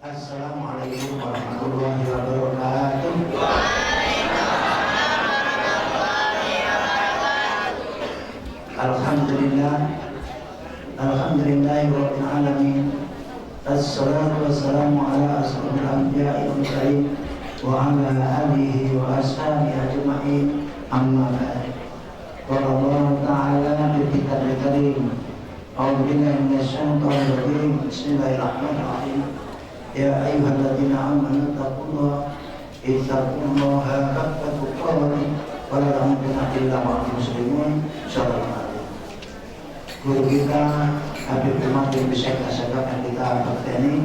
Assalamualaikum warahmatullahi wabarakatuh. Alhamdulillah, alhamdulillahirabbil alamin. Assalatu wassalamu ala asyrofil anbiya'i wal mursalin wa ala alihi wa ashabihi ajma'in. Amma ba'd. Qala Allah ta'ala fi kitabil karim. A'udzu billahi minasyaitonir rajim. Bismillahirrahmanirrahim. Ya ayyuhalladzina amanu taqullaha haqqa tuqatih wa la tamutunna illa wa antum muslimun. Insyaallah. Guru kita Habib Umar bin Syekh akan kita bertani,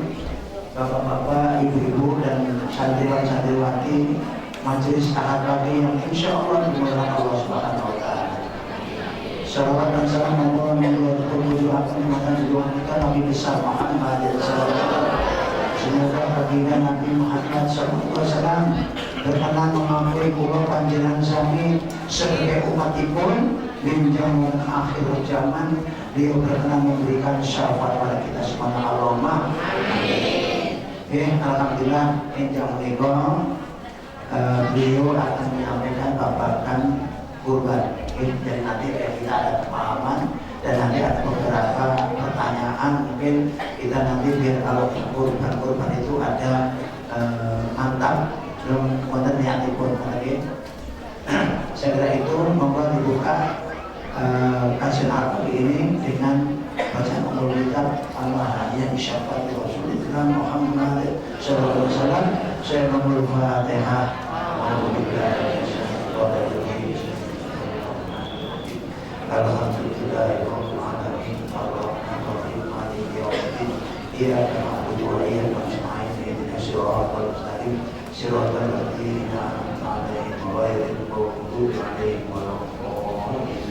bapak-bapak, ibu-ibu dan santriwan-santriwati majelis ahad pagi yang insya Allah dimudahkan Allah Subhanahu wa Ta'ala. Salawat dan salam Allah mengucapkan kita Nabi besar Muhammad SAW. Semoga baginda Nabi Muhammad SAW berkenan mengakui bahwa panjenengan sami sebagai umatipun di zaman akhir zaman, beliau berkenan memberikan syafaat pada kita semuanya. Allahumma amin. Alhamdulillah enjang menika beliau akan menyampaikan babakan kurban. Jadi nanti kita ada pemahaman dan nanti ada beberapa pertanyaan. Mungkin kita nanti biar kalau kurban itu ada mantap belum konten yang dikurban lagi. Saya kira itu monggo dibuka kajian Al-Qur'an ini dengan bacaan umul kitab Al-Mahadiyah Syafaat Rasulullah Muhammad sallallahu alaihi wasallam. Saya memulai Fatihah. Alhamdulillahirabbil alamin. Ar-Rahmanir Rahim. Maliki yaumiddin. Iyyaka na'budu wa iyyaka nasta'in. Ihdinas siratal mustaqim. Siratal ladzina an'amta 'alaihim ghairil maghdubi 'alaihim waladdallin.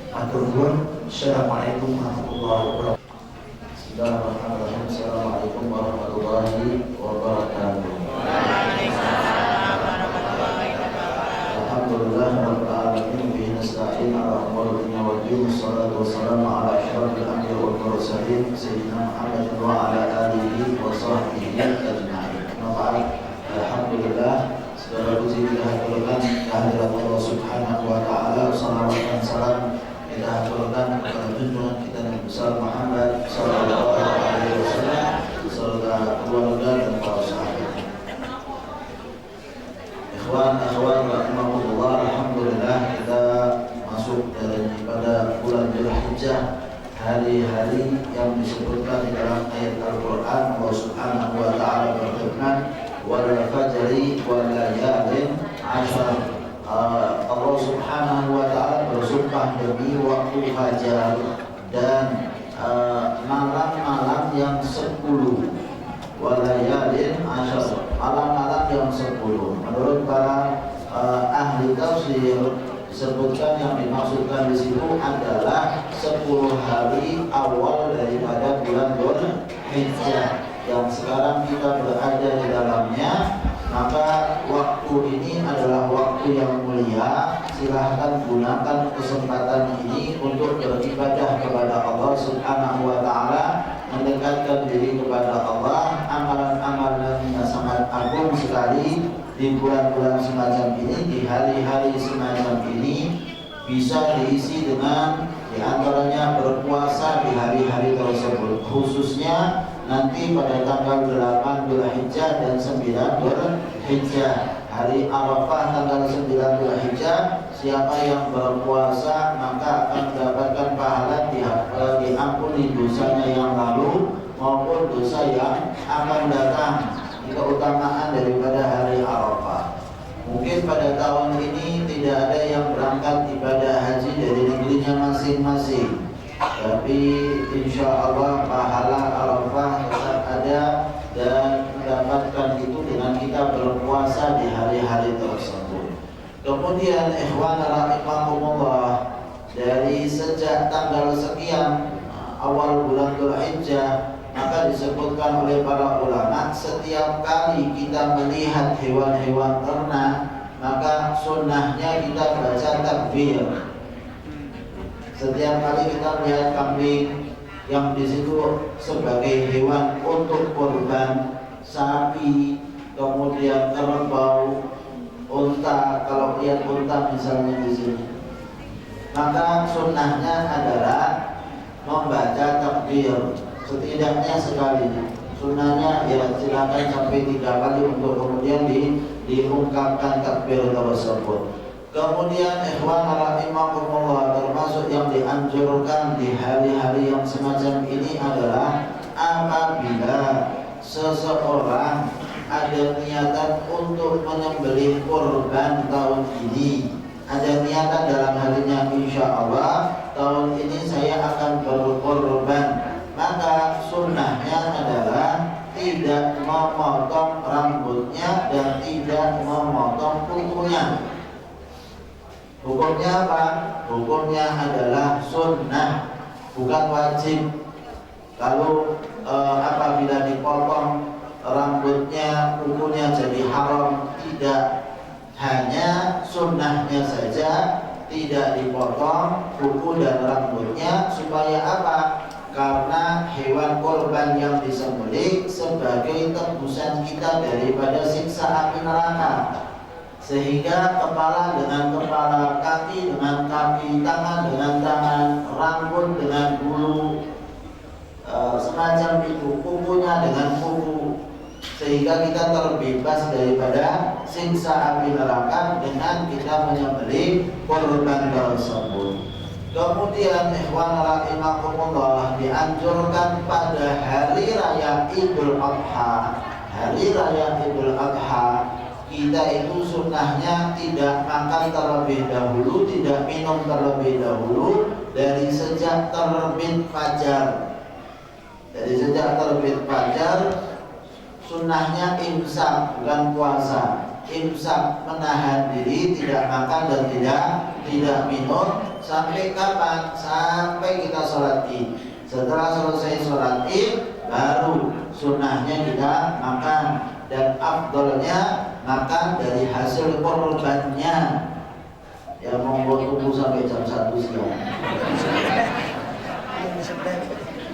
Matur nuwun. Assalamualaikum warahmatullahi wabarakatuh. Bismillahirrahmanirrahim. Assalamualaikum warahmatullahi wabarakatuh. Alhamdulillah rabbil alamin bihi nasta'in ala umuri dunya wad din. Wassalatu wassalamu ala asyrofil anbiya'i wal mursalin sayyidina Muhammad wa ala alihi wa sahbihi ajma'in. Alhamdulillah, segala puji kita haturkan kehadirat Allah Subhanahu wa Ta'ala. Salawat dan salam kita haturkan kepada junjungan kita Nabi besar Muhammad sallallahu alaihi wasallam serta keluarga dan para sahabat. Ikhwan akhwat rahimakumullah, alhamdulillah kita masuk pada bulan Dzulhijjah, hari-hari yang disebutkan di dalam ayat Al-Qur'an. Allah Subhanahu wa Ta'ala berfirman, wal fajri wal layalin ashar. Allah Subhanahu wa Ta'ala bersumpah demi waktu fajar dan malam-malam yang 10. Walayalin ashar, malam-malam yang 10. Menurut para ahli tafsir disebutkan yang dimaksudkan di situ adalah 10 hari awal daripada bulan Dzulhijjah yang sekarang kita berada di dalamnya. Maka waktu ini adalah waktu yang mulia. Silahkan gunakan kesempatan ini untuk beribadah kepada Allah Subhanahu wa Ta'ala, mendekatkan diri kepada Allah. Amalan-amalan yang sangat agung sekali di bulan-bulan semacam ini, di hari-hari semacam ini, bisa diisi dengan diantaranya berpuasa di hari-hari tersebut, khususnya nanti pada tanggal 8 Dzulhijjah dan 9 Dzulhijjah, hari Arafah tanggal 9 Dzulhijjah. Siapa yang berpuasa maka akan mendapatkan pahala diampuni dosanya yang lalu maupun dosa yang akan datang. Ini keutamaan daripada hari Arafah. Mungkin pada tahun ini tidak ada yang berangkat ibadah haji dari negerinya masing-masing, tapi insya Allah pahala Arafah tetap ada dan mendapatkan itu dengan kita berpuasa di hari-hari tersebut. Kemudian ikhwan rahimakumullah, dari sejak tanggal sekian awal bulan Dzulhijjah, maka disebutkan oleh para ulama, setiap kali kita melihat hewan-hewan ternak, maka sunnahnya kita baca takbir. Setiap kali kita melihat kambing, yang di situ sebagai hewan untuk kurban, sapi, kemudian kerbau, unta. Kalau lihat unta misalnya di sini, maka sunnahnya adalah membaca takbir setidaknya sekali. Sunnahnya ya silakan sampai 3 kali untuk kemudian diungkapkan takbir tersebut. Kemudian ikhwan rahimakumullah, termasuk yang dianjurkan di hari-hari yang semacam ini adalah apabila seseorang ada niatan untuk menyembelih kurban tahun ini, ada niatan dalam hatinya, insya Allah tahun ini saya akan berkorban, maka sunnahnya adalah tidak memotong rambutnya dan tidak memotong kukunya. Hukumnya apa? Hukumnya adalah sunnah, bukan wajib. Kalau apabila dipotong rambutnya, kukunya jadi haram, tidak. Hanya sunnahnya saja tidak dipotong kuku dan rambutnya. Supaya apa? Karena hewan korban yang disembelih sebagai tebusan kita daripada siksa api neraka. Sehingga kepala dengan kepala, kaki dengan kaki, tangan dengan tangan, rambut dengan bulu, semacam itu, kukunya dengan kuku, sehingga kita terbebas daripada siksa api neraka dengan kita menyembelih korban tersebut. Kemudian ikhwan rahimakumullah, dianjurkan pada hari raya Idul Adha. Hari raya Idul Adha kita itu sunnahnya tidak makan terlebih dahulu, tidak minum terlebih dahulu dari sejak terbit fajar. Dari sejak terbit fajar sunnahnya imsak, bukan puasa. Imsak, menahan diri, tidak makan dan tidak minum sampai kapan? Sampai kita sholat Id. Setelah selesai sholat Id, baru sunnahnya kita makan, dan afdolnya makan dari hasil korbannya. Ya monggo tunggu sampai jam 1 siang.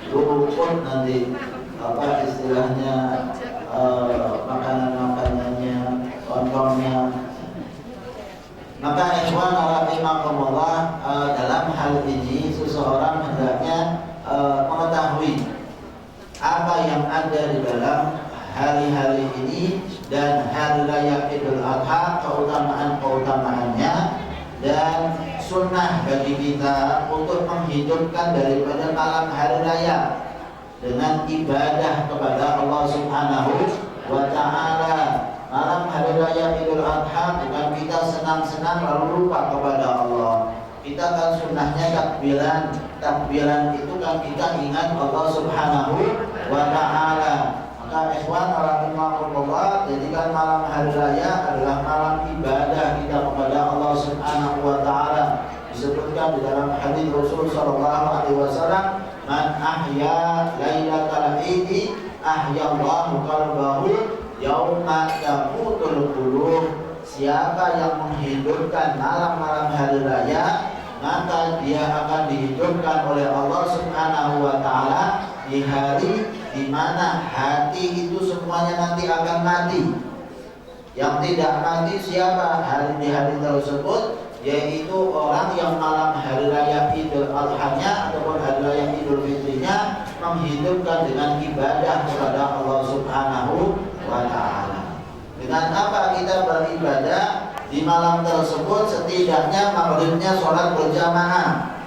Rukun nanti apa istilahnya, makanan-makanannya, kondomnya. Maka ikhwan rahimakumullah, dalam hal ini seseorang hendaknya mengetahui apa yang ada di dalam hari-hari ini dan hari raya Idul Adha, keutamaan-keutamaannya, dan sunnah bagi kita untuk menghidupkan daripada malam hari raya dengan ibadah kepada Allah Subhanahu wa Ta'ala. Malam hari raya Idul Adha bukan kita senang-senang lalu lupa kepada Allah. Kita kan sunnahnya takbiran. Takbiran itu kan kita ingat Allah Subhanahu wa Ta'ala. Maka ikhwan rahimakumullah, jadikan malam hari raya adalah malam ibadah kita kepada Allah Subhanahu wa Ta'ala. Disebutkan di dalam hadis Rasul sallallahu alaihi wasallam, man ahya lailatal idi ahyallahu qalbahu yauma tamutul qulub. Siapa yang menghidupkan malam-malam hari raya, maka dia akan dihidupkan oleh Allah Subhanahu wa Ta'ala di hari di mana hati itu semuanya nanti akan mati. Yang tidak mati siapa di hari tersebut? Yaitu orang yang malam hari raya Idul Adha-nya ataupun hari raya Idul Fitrinya menghidupkan dengan ibadah kepada Allah Subhanahu wa Ta'ala. Dengan apa kita beribadah di malam tersebut? Setidaknya maghribnya sholat berjamaah,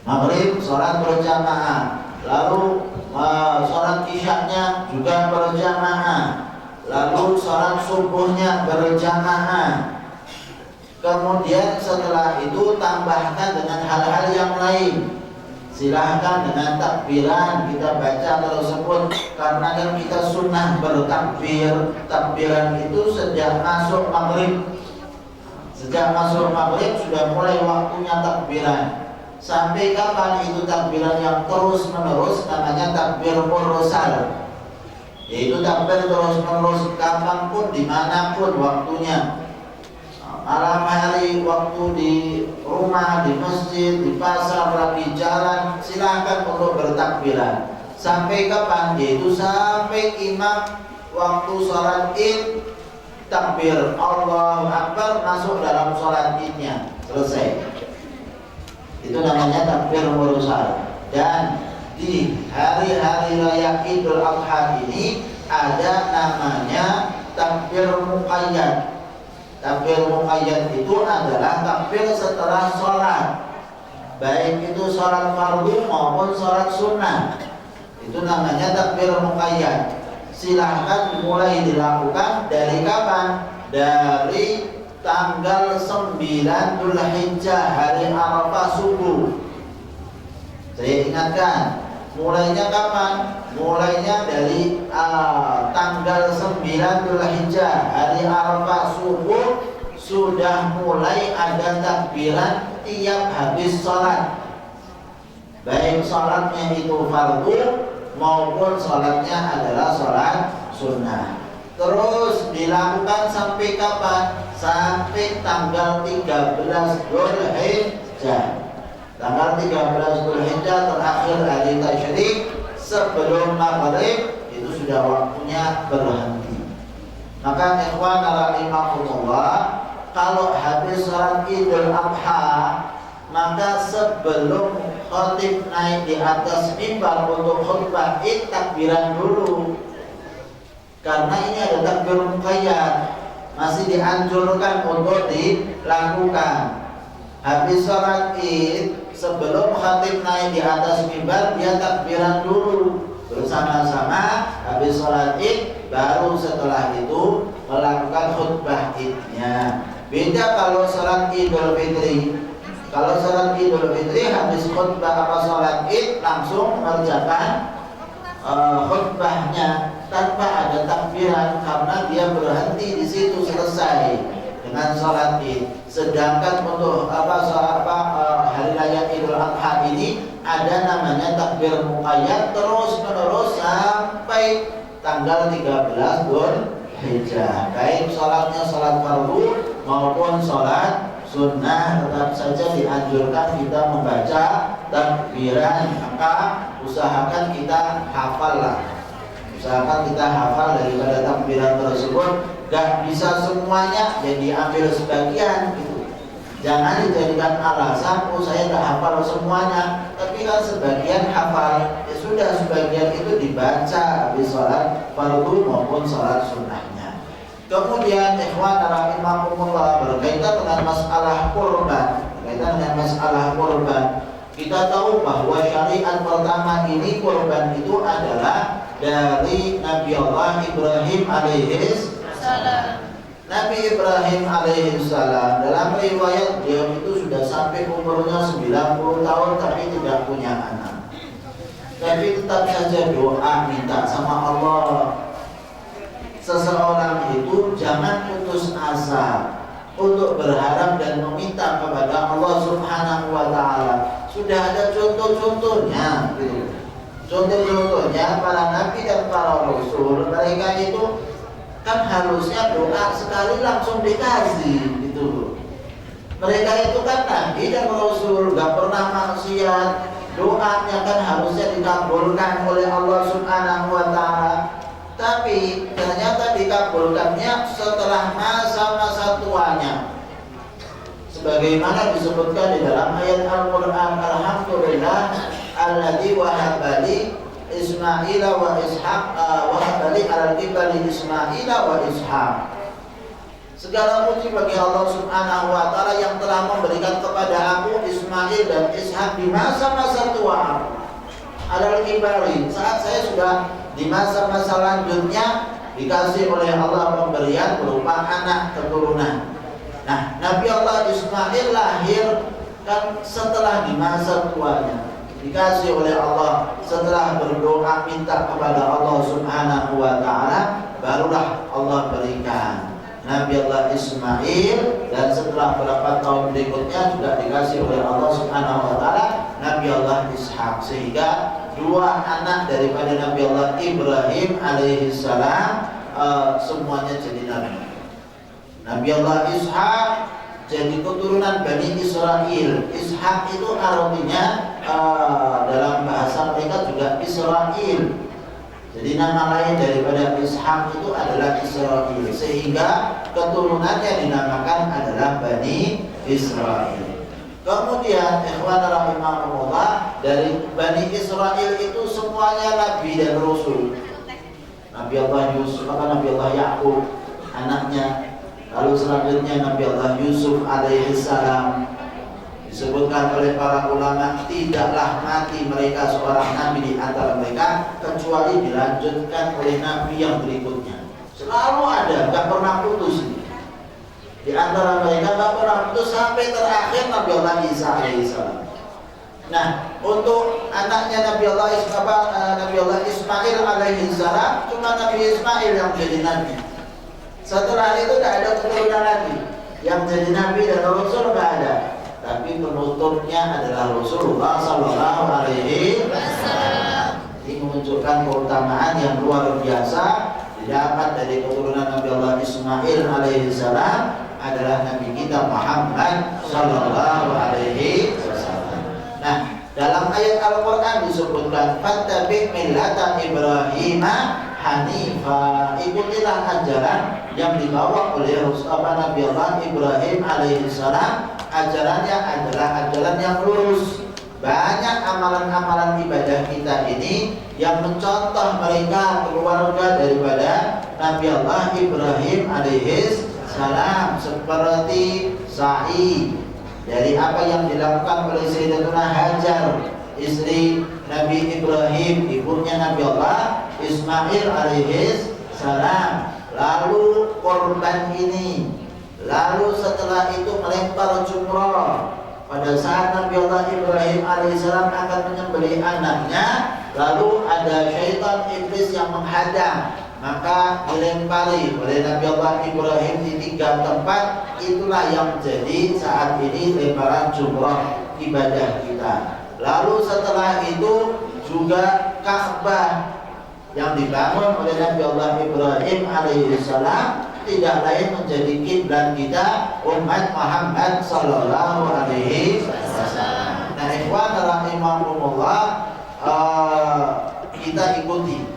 maghrib sholat berjamaah, lalu sholat isyaknya juga berjamaah, lalu sholat subuhnya berjamaah. Kemudian setelah itu tambahkan dengan hal-hal yang lain. Silahkan dengan takbiran kita baca tersebut, karena kan kita sunnah bertakbir. Takbiran itu sejak masuk maghrib. Sejak masuk maghrib sudah mulai waktunya takbiran. Sampai kapan itu takbiran yang terus menerus? Namanya takbir mursal. Yaitu takbir terus menerus kapanpun, dimanapun waktunya. malam hari waktu di rumah, di masjid, di pasar, lagi jalan, silakan untuk bertakbiran. Sampai kapan? Yaitu sampai imam waktu sholat id takbir Allahu Akbar masuk dalam sholat idnya, selesai. Itu namanya takbir mursal. Dan di hari-hari raya Idul Adha ini ada namanya takbir muqayyad. Takbir muqayyad itu adalah takbir setelah sholat, baik itu sholat fardu maupun sholat sunnah. Itu namanya takbir muqayyad. Silahkan mulai dilakukan dari kapan? Dari tanggal 9 Dzulhijjah, hari Arafah subuh. Saya ingatkan, mulainya kapan? Mulainya dari tanggal 9 Dzulhijjah, hari Arafah subuh, sudah mulai ada takbiran tiap habis sholat, baik sholatnya itu fardu maupun sholatnya adalah sholat sunnah. Terus dilakukan sampai kapan? Sampai tanggal 13 Dzulhijjah. Tanggal 13 Dzulhijjah terakhir hari tasyrik sebelum maghrib, itu sudah waktunya berhenti. Maka ikhwan rahimakumullah, kalau habis sholat Idul Adha, maka sebelum khatib naik di atas mimbar untuk khutbah id, takbiran dulu. Karena ini ada takbir muqayyad, masih dianjurkan untuk dilakukan. Habis sholat id, sebelum khatib naik di atas mimbar, dia takbiran dulu bersama-sama. Habis sholat id, baru setelah itu melakukan khutbah idnya. Beda kalau sholat Idul Fitri. Kalau sholat Idul Fitri, habis khutbah apa sholat id, langsung mengerjakan khutbahnya tanpa ada takbiran, karena dia berhenti di situ, selesai dengan sholat id. Sedangkan untuk hari raya Idul Adha ini ada namanya takbir muqayyad terus menerus sampai tanggal 13 Dzulhijjah. Baik sholatnya sholat fardu maupun sholat sunnah, tetap saja dianjurkan kita membaca takbiran. Maka usahakan kita hafal lah, usahakan kita hafal daripada takbiran tersebut. Gak bisa semuanya, jadi ambil sebagian gitu. Jangan dijadikan alasan, oh saya gak hafal semuanya, tapi kan sebagian hafal. Ya sudah, sebagian itu dibaca habis sholat fardu maupun sholat sunnahnya. Kemudian ikhwan rahimakumullah, berkaitan dengan masalah kurban. Kita tahu bahwa syariat pertama ini kurban itu adalah dari Nabi Allah Ibrahim alaihissalam. Nabi Ibrahim alaihissalam, dalam riwayat beliau itu sudah sampai umurnya 90 tahun tapi tidak punya anak. Tapi tetap saja doa minta sama Allah. Seseorang itu jangan putus asa untuk berharap dan meminta kepada Allah Subhanahu wa ta'ala. Sudah ada contoh-contohnya gitu. Contoh-contohnya para nabi dan para rasul, mereka itu kan harusnya doa sekali langsung dikasih gitu. Mereka itu kan nabi dan rasul, gak pernah maksiat. Doanya kan harusnya dikabulkan oleh Allah Subhanahu wa ta'ala. Tapi ternyata dikabulkannya setelah masa-masa tuanya. Sebagaimana disebutkan di dalam ayat Al-Quran, Alhamdulillah alladzi wahabali Ismaila wa Ishaq wahabali al-kibali Ismaila wa Ishaq. Segala puji bagi Allah Subhanahu wa ta'ala yang telah memberikan kepada aku Ismail dan Ishaq di masa-masa tua aku. Al-kibali, saat saya sudah di masa-masa lanjutnya dikasih oleh Allah pemberian berupa anak keturunan. Nah, Nabi Allah Ismail lahir kan setelah di masa tuanya, dikasih oleh Allah setelah berdoa minta kepada Allah Subhanahu wa ta'ala, barulah Allah berikan Nabi Allah Ismail. Dan setelah beberapa tahun berikutnya juga dikasih oleh Allah Subhanahu wa ta'ala Nabi Allah Ishaq. Sehingga dua anak daripada Nabi Allah Ibrahim alaihissalam semuanya jadi nabi. Nabi Allah Ishak jadi keturunan Bani Israel. Ishak itu artinya dalam bahasa mereka juga Israel. Jadi nama lain daripada Ishak itu adalah Israel, sehingga keturunannya dinamakan adalah Bani Israel. Kemudian ikhwan rahimahumullah, dari Bani Israel itu semuanya nabi dan rasul. Nabi Allah Yusuf, Nabi Allah Yakub anaknya. Lalu selanjutnya Nabi Allah Yusuf alaihissalam. Disebutkan oleh para ulama, tidaklah mati mereka seorang nabi di antara mereka kecuali dilanjutkan oleh nabi yang berikutnya. Selalu ada, gak pernah putus. Di antara mereka gak pernah putus sampai terakhir Nabi Allah Isa alaihissalam. Nah, untuk anaknya Nabi Allah Ismail alaihissalam, cuma Nabi Ismail yang jadi nabi. Setelah itu tidak ada keturunan lagi yang jadi nabi dan rasul, tidak ada. Tapi penutupnya adalah Rasulullah Sallallahu Alaihi Wasallam. Ini menunjukkan keutamaan yang luar biasa didapat dari keturunan Nabi Allah Ismail alaihissalam adalah Nabi kita Muhammad Sallallahu Alaihi Wasallam. Nah, dalam ayat Al-Quran disebutkan fattabi' millata Ibrahim hanifa, ikutilah ajaran yang dibawa oleh Nabi Allah Ibrahim alaihissalam. Ajarannya adalah ajaran yang lurus. Banyak amalan-amalan ibadah kita ini yang mencontoh mereka keluarga daripada Nabi Allah Ibrahim alaihissalam, seperti sa'i, dari apa yang dilakukan oleh Sayyidatuna Hajar, istri Nabi Ibrahim, ibunya Nabi Allah Ismail alaihissalam. Lalu korban ini, lalu setelah itu melempar jumrah. Pada saat Nabi Allah Ibrahim alaihissalam akan menyembelih anaknya, lalu ada syaitan iblis yang menghadang, maka dilempari oleh Nabi Allah Ibrahim di 3 tempat. Itulah yang menjadi saat ini lemparan jumrah ibadah kita. Lalu setelah itu juga Ka'bah yang dibangun oleh Nabi Allah Ibrahim alaihissalam tidak lain menjadi kiblat kita umat Muhammad Sallallahu Alaihi Wasallam. Nah, ikhwan rahimahumullah, kita ikuti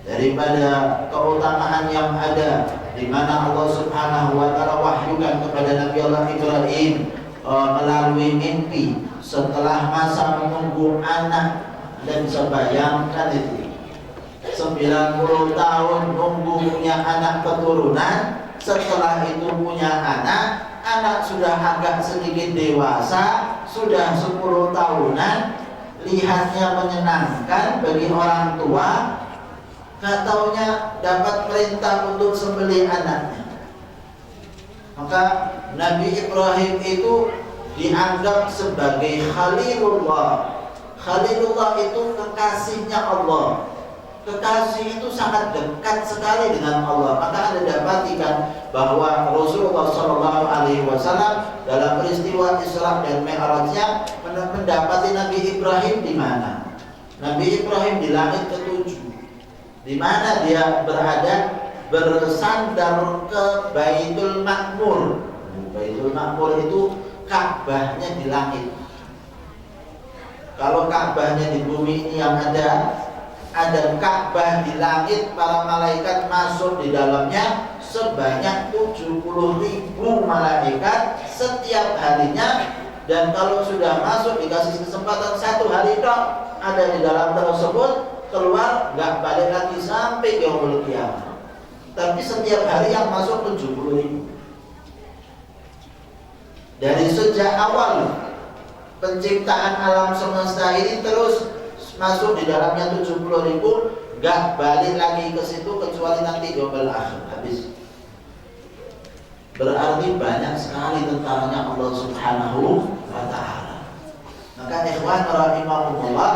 daripada keutamaan yang ada, di mana Allah Subhanahu Wa Taala wahyukan kepada Nabi Allah Ibrahim melalui mimpi setelah masa menunggu anak. Dan sebayangkan itu 90 tahun nunggu punya anak keturunan. Setelah itu punya anak sudah agak sedikit dewasa, sudah 10 tahunan, lihatnya menyenangkan bagi orang tua. Kataunya dapat perintah untuk sembelih anaknya. Maka Nabi Ibrahim itu dianggap sebagai Khalilullah. Khalilullah itu kekasihnya Allah. Kekasih itu sangat dekat sekali dengan Allah. Maka Anda dapatikan bahwa Rasulullah Shallallahu Alaihi Wasallam dalam peristiwa Isra dan Mi'rajnya mendapati Nabi Ibrahim di mana? Nabi Ibrahim di langit ke-7, di mana dia berada, bersandar ke Baitul Ma'mur. Baitul Ma'mur itu Ka'bahnya di langit. Kalau Ka'bahnya di bumi ini yang ada Ka'bah di langit, para malaikat masuk di dalamnya sebanyak 70.000 malaikat setiap harinya. Dan kalau sudah masuk dikasih kesempatan 1 hari tok ada di dalam tersebut, keluar nggak balik lagi sampai yaumul qiyamah. Tapi setiap hari yang masuk 70.000. Dari sejak awal penciptaan alam semesta ini terus masuk di dalamnya 70.000, gak balik lagi ke situ kecuali nanti yaumul akhir habis. Berarti banyak sekali tentaranya Allah Subhanahu wa Ta'ala. Maka ikhwan rahimahumullah,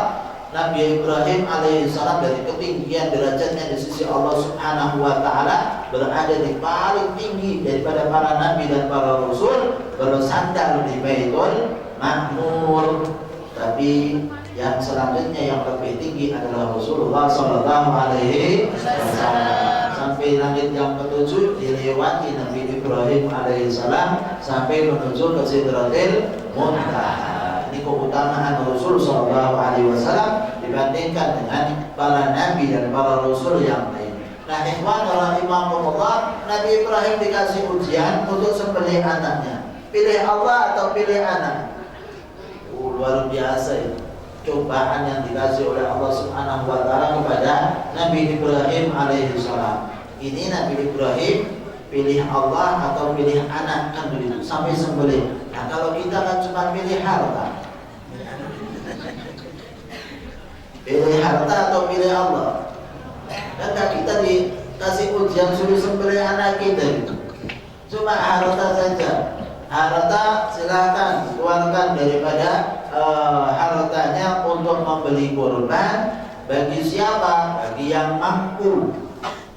Nabi Ibrahim alaihissalam dari ketinggian derajatnya di sisi Allah Subhanahu wa Ta'ala berada di paling tinggi daripada para nabi dan para rasul, bersandar di Baitul Ma'mur. Tapi yang selanjutnya yang lebih tinggi adalah Rasulullah Sallallahu Alaihi Wasallam. Sampai langit yang ke-7 dilewati Nabi Ibrahim alaihissalam sampai menuju ke Sidratil Muntaha. Ini keutamaan Rasul Shallallahu Alaihi Wasallam dibandingkan dengan para nabi dan para rasul yang lain. Nah, ikhwan rahimakumullah, Nabi Ibrahim dikasih ujian untuk sembelih anaknya. Pilih Allah atau pilih anak? Luar biasa itu cobaan yang dikasih oleh Allah Subhanahu wa taala kepada Nabi Ibrahim alaihissalam. Ini Nabi Ibrahim pilih Allah atau pilih anak, kan begitu, sampai sembelih. Nah, kalau kita kan cuma pilih harta. Pilih harta atau pilih Allah? Kan kita dikasih ujian suruh sembelih anak kita gitu. Cuma harta saja. Harta silakan keluarkan daripada hartanya untuk membeli kurban. Bagi siapa? Bagi yang mampu.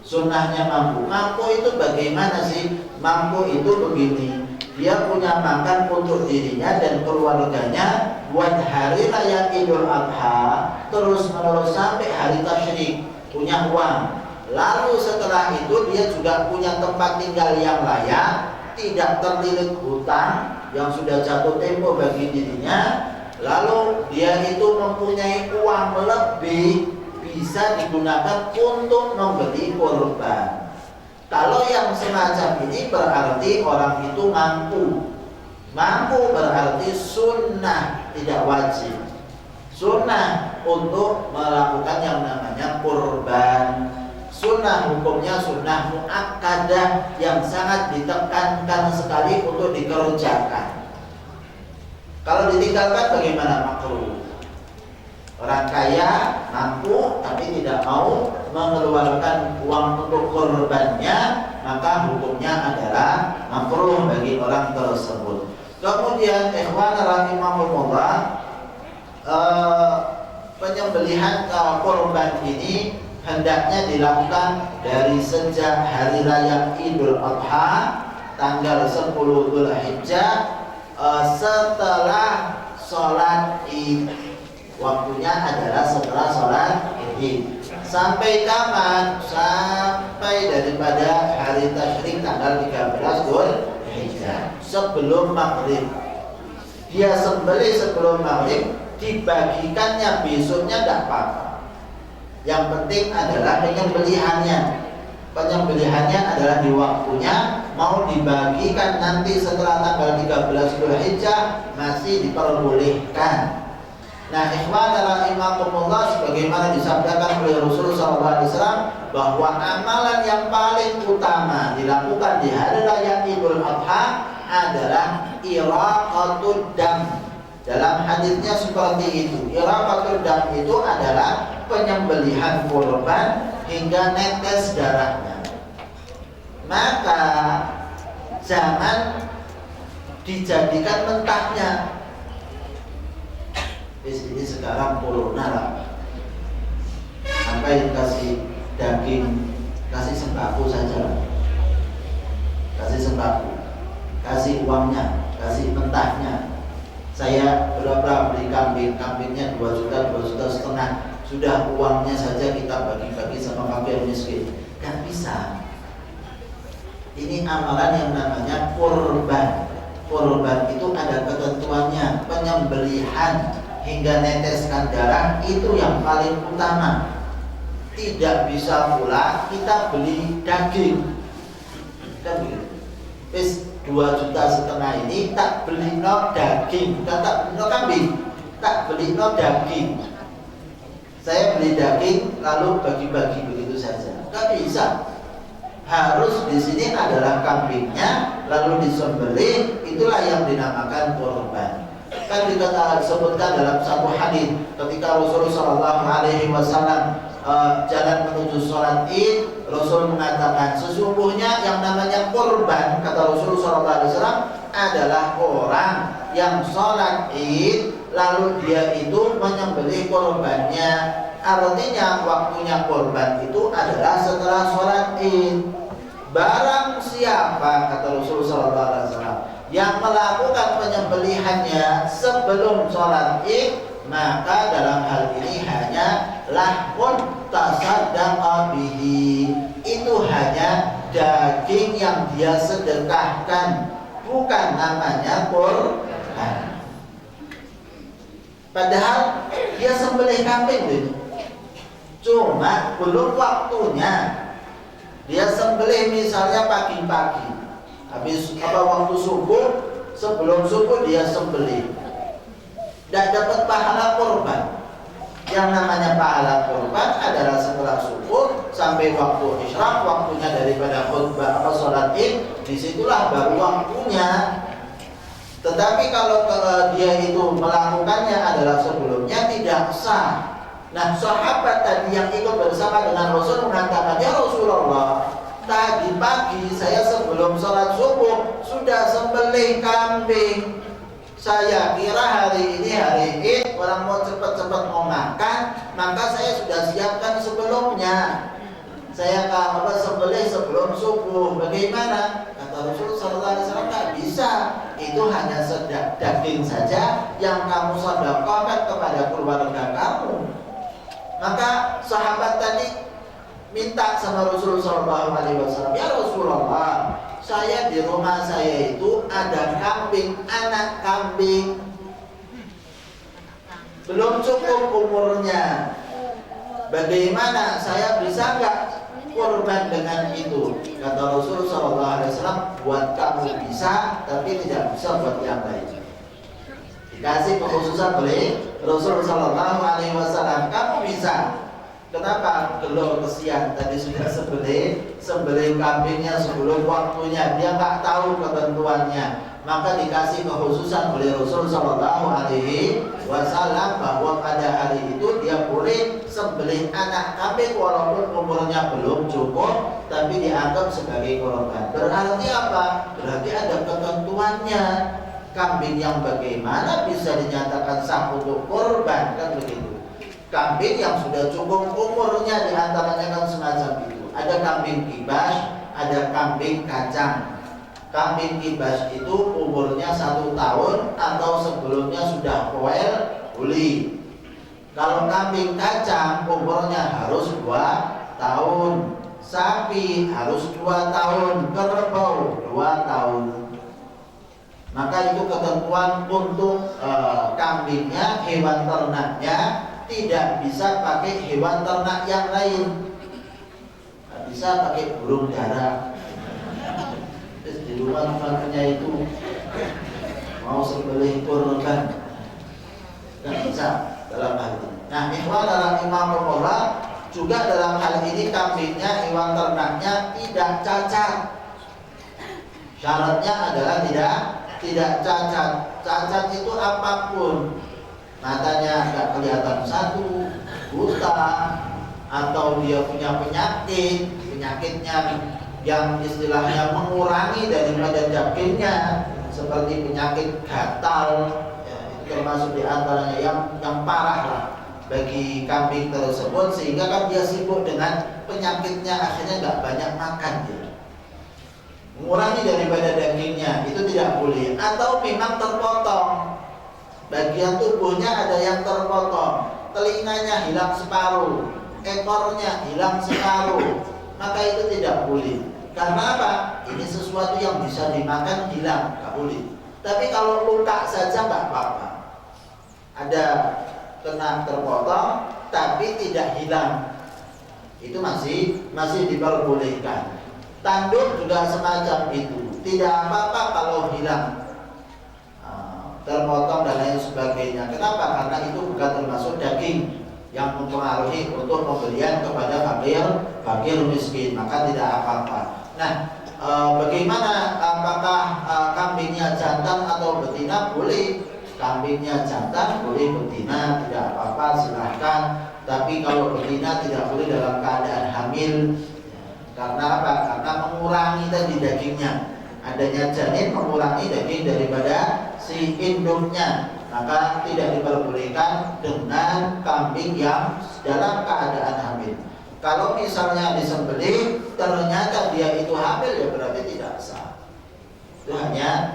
Sunnahnya mampu. Mampu itu bagaimana sih? Mampu itu begini, dia punya makan untuk dirinya dan keluarganya buat hari raya Idul Adha terus menerus sampai hari tasyrik, punya uang. Lalu setelah itu dia juga punya tempat tinggal yang layak, tidak terlilit hutang yang sudah jatuh tempo bagi dirinya. Lalu dia itu mempunyai uang lebih, bisa digunakan untuk membeli kurban. Kalau yang semacam ini berarti orang itu mampu. Mampu berarti sunnah, tidak wajib. Sunnah untuk melakukan yang namanya kurban. Sunnah hukumnya sunnah muakkadah yang sangat ditekankan sekali untuk dikerjakan. Kalau ditinggalkan bagaimana? Makruh. Orang kaya mampu tapi tidak mau mengeluarkan uang untuk kurbannya, maka hukumnya adalah makruh bagi orang tersebut. Kemudian ikhwan rahimahumullah, penyembelihan kurban ini hendaknya dilakukan dari sejak hari raya Idul Adha tanggal 10 Dzulhijjah, setelah sholat Id. Waktunya adalah setelah sholat Id. Sampai kapan? Sampai daripada hari tasyrik tanggal 13 Dzulhijjah, sebelum maghrib. Dia sembelih sebelum maghrib, dibagikannya besoknya tidak apa-apa. Yang penting adalah penyembelihannya. Penyembelihannya adalah di waktunya, mau dibagikan nanti setelah tanggal 13 Dzulhijjah masih diperbolehkan. Nah, ikhwan rahimakumullah, sebagaimana disabdakan oleh Rasulullah SAW bahwa amalan yang paling utama dilakukan di hari raya Idul Adha adalah iraqatud dam. Dalam hadisnya seperti itu. Iraqatud dam itu adalah penyembelihan kurban hingga netes darahnya. Maka jangan dijadikan mentahnya. Ini sekarang corona lah, sampai kasih daging, kasih sembako saja, kasih sembako, kasih uangnya, kasih mentahnya. Saya berapa beli kambing, kambingnya 2 juta, 2 juta setengah, sudah uangnya saja kita bagi-bagi sama fakir miskin. Gak bisa. Ini amalan yang namanya kurban. Kurban itu ada ketentuannya, penyembelihan hingga neteskan darah itu yang paling utama. Tidak bisa pula kita beli daging, kan begitu. 2 juta setengah ini tak beli no daging, tak beli no kambing, tak beli no daging. Saya beli daging lalu bagi-bagi begitu saja, nggak bisa. Harus di sini adalah kambingnya lalu disembelih, itulah yang dinamakan kurban. Kan disebutkan dalam satu hadis ketika Rasulullah SAW jalan menuju sholat Id, Rasul mengatakan sesungguhnya yang namanya kurban, kata Rasulullah SAW, adalah orang yang sholat Id lalu dia itu menyembelih kurbannya. Artinya waktunya kurban itu adalah setelah sholat Id. Barang siapa, kata Rasulullah SAW, yang melakukan penyembelihannya sebelum sholat Id, maka dalam hal ini hanya lahun tasaddaqa bihi, itu hanya daging yang dia sedekahkan, bukan namanya kurban. Padahal dia sembelih kambing itu, cuma belum waktunya. Dia sembelih misalnya pagi-pagi, habis waktu subuh, sebelum subuh dia sembelih, tidak dapat pahala kurban. Yang namanya pahala kurban adalah setelah subuh sampai waktu isyraq, waktunya daripada khutbah sholat id, disitulah baru waktunya. Tetapi kalau dia itu melakukannya adalah sebelumnya, tidak sah. Nah, sahabat tadi yang ikut bersama dengan Rasul mengatakan, ya Rasulullah, tadi pagi saya sebelum sholat subuh sudah sembelih kambing. Saya kira hari ini hari Id, orang mau cepat-cepat mau makan, maka saya sudah siapkan sebelumnya. Saya sembelih sebelum subuh. Bagaimana? Kata Rasul sallallahu alaihi wasallam, tak bisa. Itu hanya daging saja yang kamu sedekahkan kepada keluarga kamu. Maka sahabat tadi minta sama Rasul sallallahu alaihi wasallam, ya Rasulullah, saya di rumah saya itu ada kambing, anak kambing, belum cukup umurnya. Bagaimana saya bisa nggak kurban dengan itu? Kata Rasul sallallahu alaihi wasallam, buat kamu bisa, tapi tidak bisa buat yang lain. Dikasih kekhususan oleh Rasul sallallahu alaihi wasallam, kamu bisa. Kenapa? Gelor kesian tadi sudah sembelih kambingnya sebelum waktunya, dia nggak tahu ketentuannya, maka dikasih kekhususan oleh Rasul sallallahu alaihi wasallam bahwa pada hari itu dia boleh sembelih anak kambing walaupun umurnya belum cukup, tapi dianggap sebagai korban. Berarti apa? Berarti ada ketentuannya. Kambing yang bagaimana bisa dinyatakan sah untuk korban, kan begitu. Kambing yang sudah cukup umurnya diantaranya kan semacam itu. Ada kambing kibas, ada kambing kacang. Kambing kibas itu umurnya 1 tahun atau sebelumnya sudah poel uli. Kalau kambing kacang umurnya harus 2 tahun. Sapi harus 2 tahun, kerbau 2 tahun. Maka itu ketentuan untuk kambingnya, hewan ternaknya tidak bisa pakai hewan ternak yang lain. Tidak bisa pakai burung dara. Terus di rumah punya itu mau sembelih kurban, tidak bisa dalam hal ini. Nah, ikhwan dalam imamullah juga dalam hal ini kambingnya, hewan ternaknya tidak cacat. Syaratnya adalah tidak cacat. Cacat itu apapun, matanya nggak kelihatan satu, buta, atau dia punya penyakitnya yang istilahnya mengurangi daripada dagingnya, seperti penyakit gatal, ya, itu termasuk diantaranya yang parah lah bagi kambing tersebut, sehingga kan dia sibuk dengan penyakitnya, akhirnya nggak banyak makan dia. Mengurangi daripada dagingnya itu tidak boleh. Atau memang terpotong, bagian tubuhnya ada yang terpotong, telinganya hilang separuh, ekornya hilang separuh, maka itu tidak boleh. Karena apa? Ini sesuatu yang bisa dimakan, hilang, nggak boleh. Tapi kalau luka saja nggak apa-apa. Ada kena terpotong tapi tidak hilang, itu masih diperbolehkan. Tanduk juga semacam itu, tidak apa-apa kalau hilang, terpotong dan lain sebagainya. Kenapa? Karena itu bukan termasuk daging yang mempengaruhi untuk pemberian kepada fakir miskin, maka tidak apa-apa. Nah, bagaimana apakah kambingnya jantan atau betina? Boleh. Kambingnya jantan boleh, betina tidak apa-apa, silahkan. Tapi kalau betina tidak boleh dalam keadaan hamil. Karena apa? Karena mengurangi tadi dagingnya. Adanya janin mengurangi daging daripada si induknya, maka tidak diperbolehkan dengan kambing yang dalam keadaan hamil. Kalau misalnya disembelih ternyata dia itu hamil, ya berarti tidak sah. Itu hanya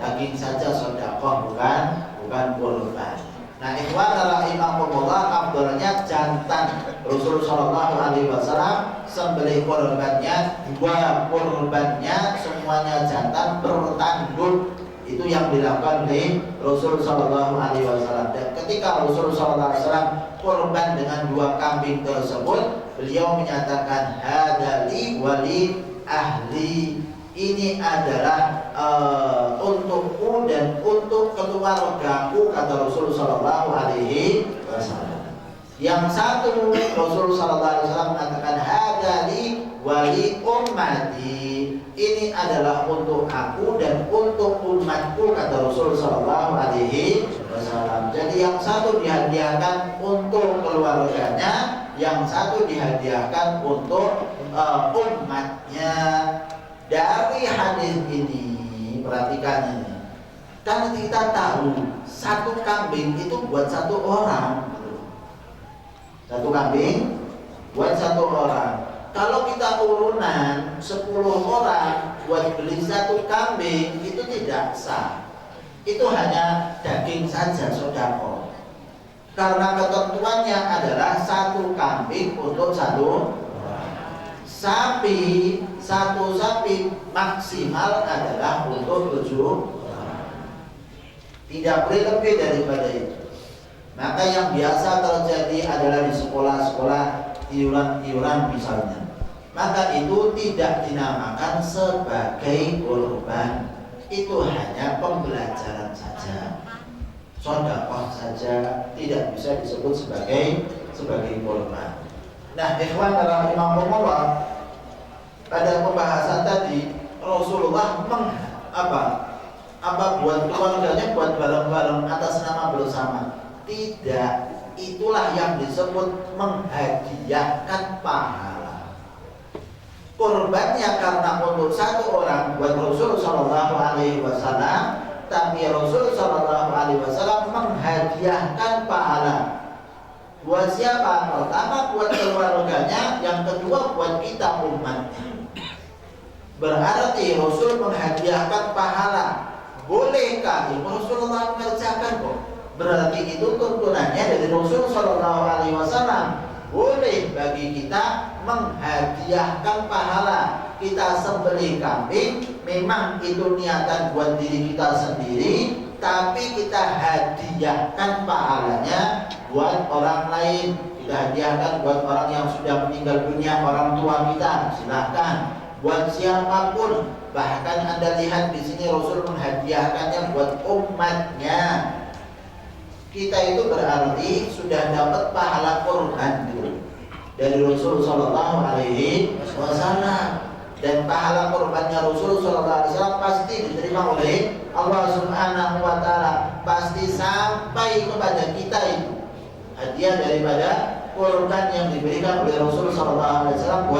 daging saja sedekah, bukan kurban. Nah, ikhwan rahimakumullah, afdalnya jantan. Rasul sallallahu alaihi wasallam sembelih kurbannya, dua kurbannya semuanya jantan bertanduk. Itu yang dilakukan oleh Rasul sallallahu alaihi wasallam. Dan ketika Rasul sallallahu alaihi wasallam kurban dengan dua kambing tersebut, beliau menyatakan hadali wali ahli, ini adalah untukku dan untuk keluargaku, kata Rasul sallallahu alaihi wasallam. Yang satu Rasul sallallahu alaihi wasallam mengatakan hadali wali ummati, ini adalah untuk aku dan untuk umatku, kata Rasul sallallahu alaihi wasallam. Jadi yang satu dihadiahkan untuk keluarganya, yang satu dihadiahkan untuk umatnya. Dari hadis ini, perhatikan ini, kan kita tahu satu kambing itu buat satu orang. Satu kambing buat satu orang. Kalau kita urunan 10 orang buat beli satu kambing, itu tidak sah. Itu hanya daging saja, sedekah. Karena ketentuannya adalah satu kambing untuk satu sapi. Satu sapi maksimal adalah untuk 7 orang. Tidak boleh lebih daripada itu. Maka yang biasa terjadi adalah di sekolah-sekolah iuran-iuran misalnya, maka itu tidak dinamakan sebagai kurban. Itu hanya pembelajaran saja, sedekah saja, tidak bisa disebut sebagai kurban. Nah, ikhwan rahimakumullah, pada pembahasan tadi Rasulullah buat keluarganya, buat bareng-bareng atas nama bersama. Tidak, itulah yang disebut menghadiahkan pahala. Kurbannya karena untuk satu orang buat Rasul sallallahu alaihi wasallam, tapi Rasul sallallahu alaihi wasallam menghadiahkan pahala. Buat siapa? Pertama buat keluarganya, yang kedua buat kita umatnya. Berarti Rasul menghadiahkan pahala. Bolehkah Rasulullah mengerjakan kok? Berarti itu tuntunannya dari Rasul sallallahu alaihi wasallam. Boleh bagi kita menghadiahkan pahala. Kita sembelih kambing, memang itu niatan buat diri kita sendiri, tapi kita hadiahkan pahalanya buat orang lain. Kita hadiahkan buat orang yang sudah meninggal dunia, orang tua kita, silahkan. Buat siapapun, bahkan Anda lihat di sini Rasul menghadiahkannya buat umatnya. Kita itu berarti sudah dapat pahala kurban gitu dari Rasul sallallahu alaihi wasallam. Dan pahala kurbannya Rasul sallallahu alaihi wasallam pasti diterima oleh Allah Subhanahu wa taala, pasti sampai kepada kita itu hadiah daripada kurban yang diberikan oleh Rasul sallallahu alaihi wasallam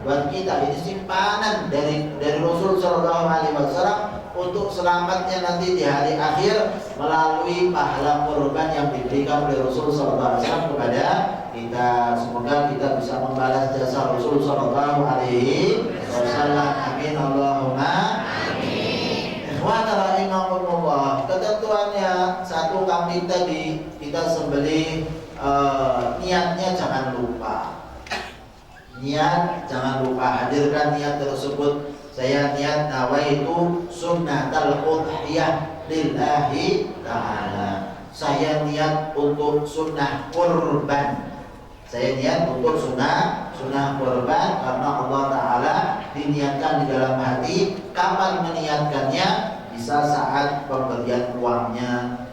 buat kita. Ini simpanan dari Rasul sallallahu alaihi wasallam untuk selamatnya nanti di hari akhir melalui pahala kurban yang diberikan oleh Rasul sallallahu alaihi wasallam kepada kita. Semoga kita bisa membalas jasa Rasul sallallahu alaihi wasallam. Amin Allahumma amin. Ikhwan rahimakumullah, ketentuannya satu kambing tadi kita sembelih, niatnya jangan lupa. Niat jangan lupa, hadirkan niat tersebut. Saya niat nawaitu sunnatal udhiyah lillahi ta'ala. Saya niat untuk sunnah kurban. Saya niat untuk sunnah kurban karena Allah Ta'ala diniatkan di dalam hati. Kapan meniatkannya? Bisa saat pemberian uangnya,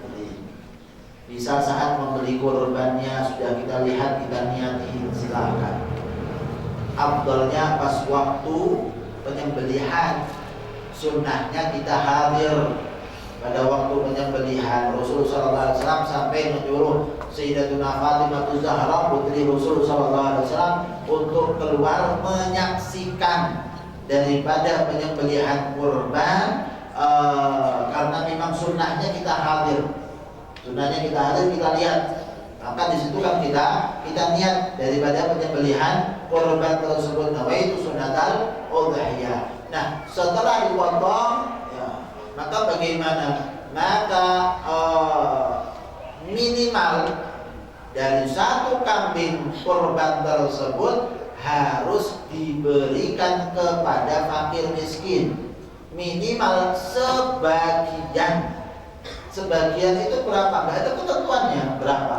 bisa saat membeli kurbannya, sudah kita lihat, kita niati, silakan. Afdalnya pas waktu penyembelihan, sunnahnya kita hadir pada waktu penyembelihan. Rasul sallallahu alaihi wasallam sampai menyuruh Sayyidatuna Fatimah Zahra putri Rasul sallallahu alaihi wasallam untuk keluar menyaksikan daripada penyembelihan kurban, karena memang sunnahnya kita hadir. Sunnahnya kita hadir, kita lihat. Maka di situ kan kita niat daripada penyembelihan kurban tersebut, nawaitu sunnatal udhiyah. Nah, setelah dipotong, ya, maka bagaimana? Maka minimal dari satu kambing kurban tersebut harus diberikan kepada fakir miskin minimal sebagian. Sebagian itu berapa? Nggak ada ketentuannya berapa.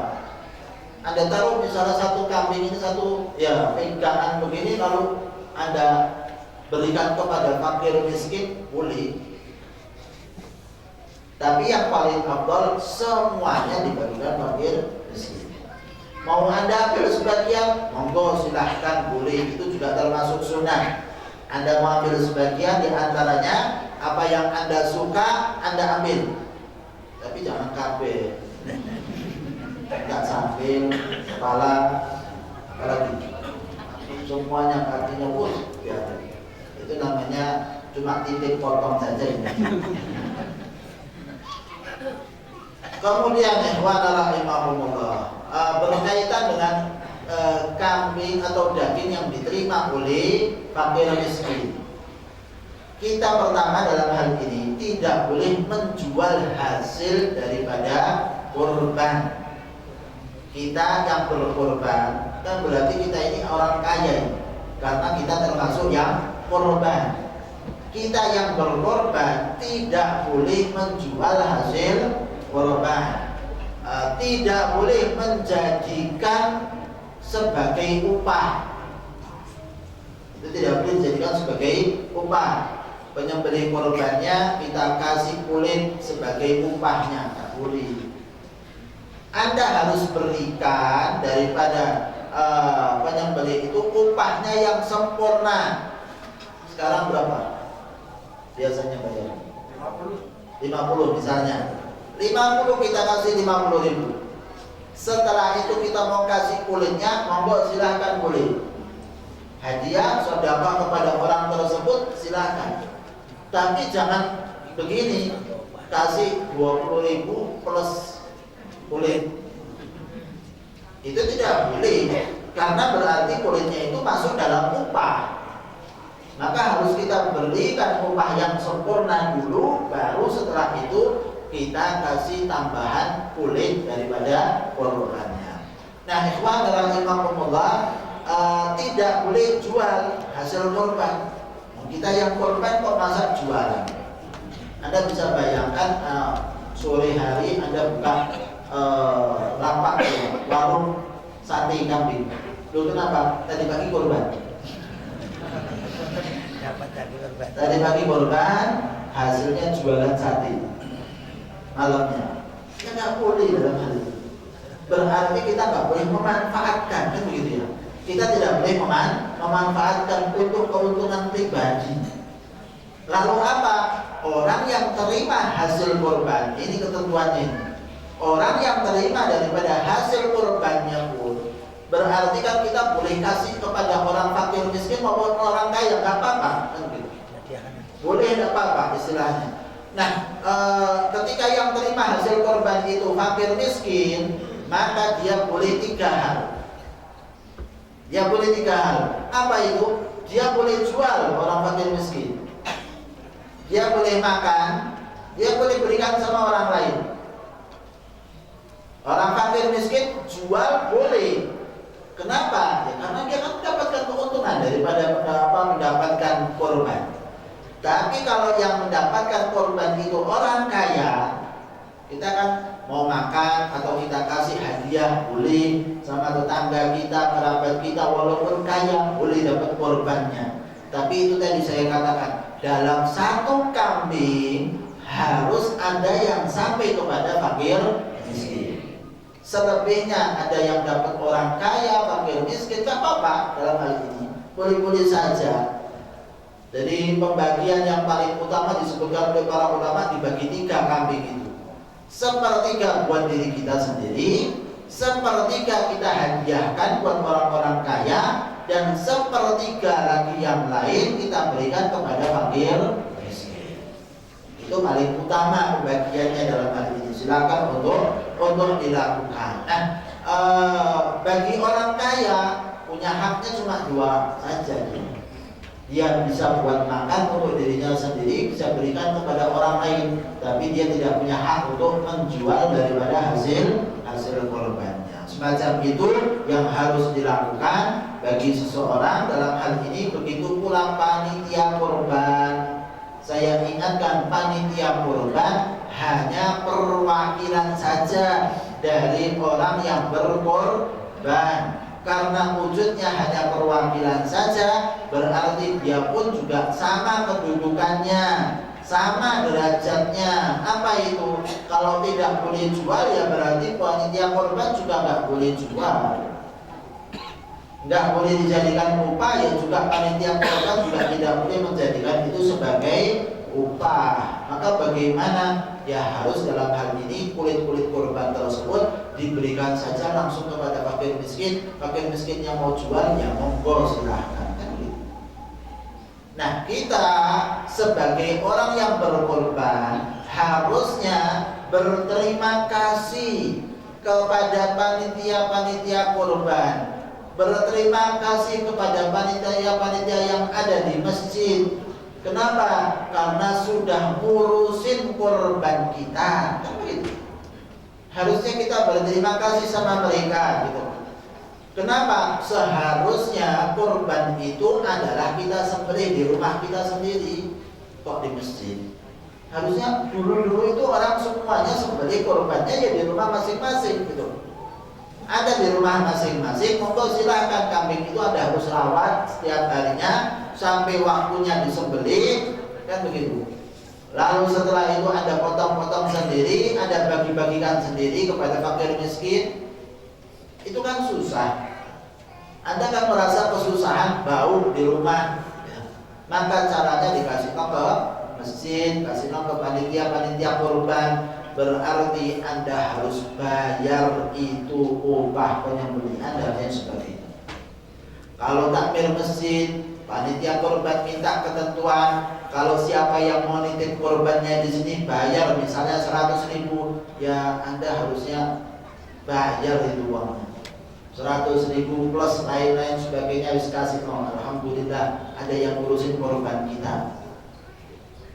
Anda taruh misalnya satu kambing ini satu ya pegangan begini, lalu Anda berikan kepada fakir miskin, boleh. Tapi yang paling afdal semuanya dibagikan fakir miskin. Mau Anda ambil sebagian, monggo silahkan, boleh. Itu juga termasuk sunnah. Anda mau ambil sebagian, di antaranya apa yang Anda suka Anda ambil. Tapi jangan kabeh. Enggak sambil, kepala, apalagi semuanya artinya pun ya. Itu namanya cuma titik potong saja ini. Kemudian ikhwan rahimahumullah, berkaitan dengan kambing atau daging yang diterima oleh fakir miskin. Kita pertama dalam hal ini tidak boleh menjual hasil daripada kurban. Kita yang berkorban kan berarti kita ini orang kaya, karena kita termasuk yang korban. Kita yang berkorban tidak boleh menjual hasil korban, tidak boleh menjadikan sebagai upah. Itu tidak boleh dijadikan sebagai upah. Penyembelih korbannya kita kasih kulit sebagai upahnya, tak boleh. Anda harus berikan daripada penyembelih itu upahnya yang sempurna. Sekarang berapa biasanya bayar? 50 misalnya. 50 kita kasih 50.000. Setelah itu kita mau kasih kulitnya, monggo silahkan boleh. Hadiah sedekah kepada orang tersebut silahkan. Tapi jangan begini, kasih 20.000 plus kulit. Itu tidak boleh, karena berarti kulitnya itu masuk dalam upah. Maka harus kita berikan upah yang sempurna dulu, baru setelah itu kita kasih tambahan kulit daripada korbannya. Nah, ikhwan rahimahumullah, tidak boleh jual hasil korban. Kita yang korban kok masa jualan? Anda bisa bayangkan sore hari Anda buka lapak warung sate kambing. Loh, kenapa? Tadi pagi korban. Tadi pagi korban, hasilnya jualan sate malamnya. Ya nggak boleh dalam hal itu. Berarti kita nggak boleh memanfaatkan, kan begitu ya? Kita tidak boleh memanfaatkan untuk keuntungan pribadi. Lalu apa? Orang yang terima hasil korban, ini ketentuannya ini. Orang yang terima daripada hasil korbannya pun berarti kan kita boleh kasih kepada orang fakir miskin maupun orang kaya, nggak apa-apa, kan gitu. Boleh, nggak apa-apa istilahnya. Nah, ketika yang terima hasil korban itu fakir miskin, maka dia boleh 3 hal. Dia boleh 3 hal. Apa itu? Dia boleh jual orang fakir miskin. Dia boleh makan. Dia boleh berikan sama orang lain. Orang fakir miskin jual boleh. Kenapa? Ya, karena dia kan mendapatkan keuntungan daripada mendapatkan korban. Tapi kalau yang mendapatkan korban itu orang kaya, kita kan mau makan atau kita kasih hadiah boleh, sama tetangga kita, kerabat kita, walaupun kaya boleh dapat korbannya. Tapi itu tadi saya katakan, dalam satu kambing harus ada yang sampai kepada fakir miskin. Selebihnya ada yang dapat orang kaya, fakir miskin, tak apa-apa dalam hal ini, boleh-boleh saja. Jadi pembagian yang paling utama disebutkan oleh para ulama dibagi 3 kambing itu. Sepertiga buat diri kita sendiri, sepertiga kita hadiahkan buat orang-orang kaya, dan sepertiga lagi yang lain kita berikan kepada fakir miskin. Itu paling utama pembagiannya dalam hal ini. Silakan untuk dilakukan. Nah, bagi orang kaya punya haknya cuma 2 saja. Dia bisa buat makan untuk dirinya sendiri, bisa berikan kepada orang lain, tapi dia tidak punya hak untuk menjual daripada hasil hasil korbannya. Semacam itu yang harus dilakukan bagi seseorang. Dalam hal ini begitu pula panitia korban. Saya ingatkan, panitia korban hanya perwakilan saja dari orang yang berkorban. Karena wujudnya hanya perwakilan saja, berarti dia pun juga sama kedudukannya, sama derajatnya. Apa itu? Kalau tidak boleh jual, ya berarti panitia korban juga nggak boleh jual, nggak boleh dijadikan upah. Ya juga panitia korban juga tidak boleh menjadikan itu sebagai upah. Maka bagaimana? Ya harus dalam hal ini kulit-kulit korban tersebut diberikan saja langsung kepada fakir miskin. Fakir miskin yang mau jual, ya monggo silahkan, kan gitu. Nah, kita sebagai orang yang berkorban harusnya berterima kasih kepada panitia-panitia korban, berterima kasih kepada panitia-panitia yang ada di masjid. Kenapa? Karena sudah ngurusin korban kita, kan begitu. Harusnya kita berterima kasih sama mereka, gitu. Kenapa? Seharusnya korban itu adalah kita sembelih di rumah kita sendiri, kok di masjid. Harusnya dulu-dulu itu orang semuanya sembelih korbannya ya di rumah masing-masing, gitu. Ada di rumah masing-masing, monggo silahkan. Kambing itu ada harus rawat setiap harinya sampai waktunya disembelih, kan begitu. Lalu setelah itu Anda potong-potong sendiri, Anda bagi-bagikan sendiri kepada fakir miskin. Itu kan susah. Anda kan merasa kesusahan, bau di rumah, maka caranya dikasih ke masjid, kasih ke panitia-panitia korban. Berarti Anda harus bayar itu upah penyembelihan dan lain sebagainya. Kalau takmir masjid, panitia korban minta ketentuan, kalau siapa yang mau nitip korbannya di sini bayar misalnya 100.000, ya Anda harusnya bayar itu uangnya. 100.000 plus lain-lain sebagainya wis kasih. Alhamdulillah ada yang ngurusin korban kita.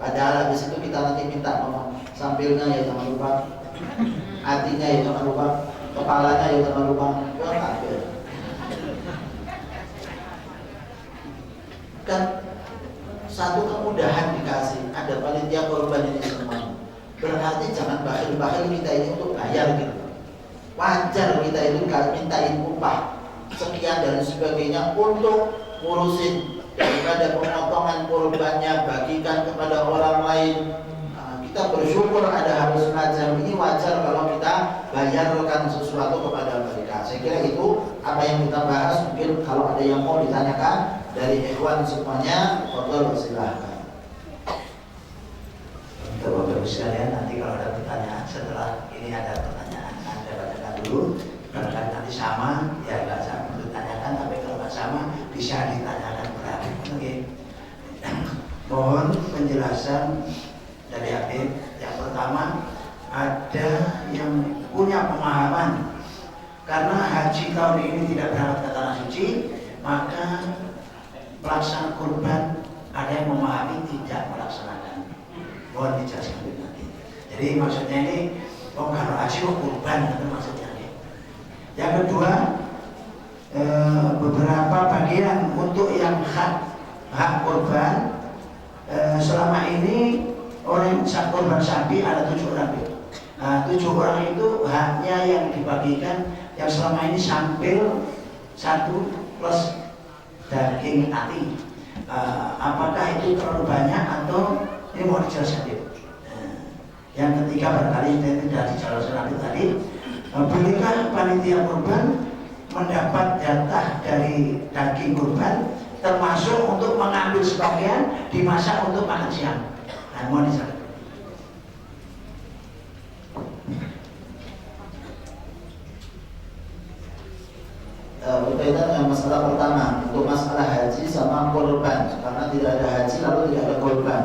Padahal habis itu kita nanti minta sampilnya ya jangan lupa, hatinya ya jangan lupa, kepalanya ya jangan lupa. Wah, ada. Kan satu kemudahan dikasih, ada panitia korban ini semua. Berarti jangan bakhil-bakhil kita ini untuk bayar gitu. Wajar kita itu mintain upah sekian dan sebagainya untuk ngurusin. Daripada pemotongan korbannya bagikan kepada orang lain, kita bersyukur ada harus semacam ini. Wajar kalau kita bayarkan sesuatu kepada mereka. Saya kira itu apa yang kita bahas. Mungkin kalau ada yang mau ditanyakan dari ikhwan semuanya, fadhol silahkan. Untuk Bapak Ibu sekalian, nanti kalau ada pertanyaan setelah ini ada pertanyaan, Anda bacakan dulu. Kalau nanti sama, ya nggak sama ditanyakan. Tapi kalau nggak sama, bisa ditanyakan berarti. Oke. Mohon penjelasan dari Habib. Yang pertama, ada yang punya pemahaman karena haji tahun ini tidak berangkat ke tanah suci, maka pelaksana kurban ada yang memahami tidak melaksanakan. Mohon dijelaskan nanti. Jadi maksudnya ini, kalau haji kurban itu maksudnya. Yang kedua, beberapa bagian untuk yang hak kurban, selama ini orang yang kurban sapi ada 7 orang. 7 orang itu haknya yang dibagikan yang selama ini sampil 1 plus daging ati. Apakah itu terlalu banyak atau ini mau dijelaskan dulu. Yang ketiga, barangkali tidak dijelaskan tadi, bolehkah panitia kurban mendapat jatah dari daging kurban termasuk untuk mengambil sebagian dimasak untuk makan siang? Mohon dijelaskan. Berkaitan dengan masalah pertama, untuk masalah haji sama korban, karena tidak ada haji lalu tidak ada korban,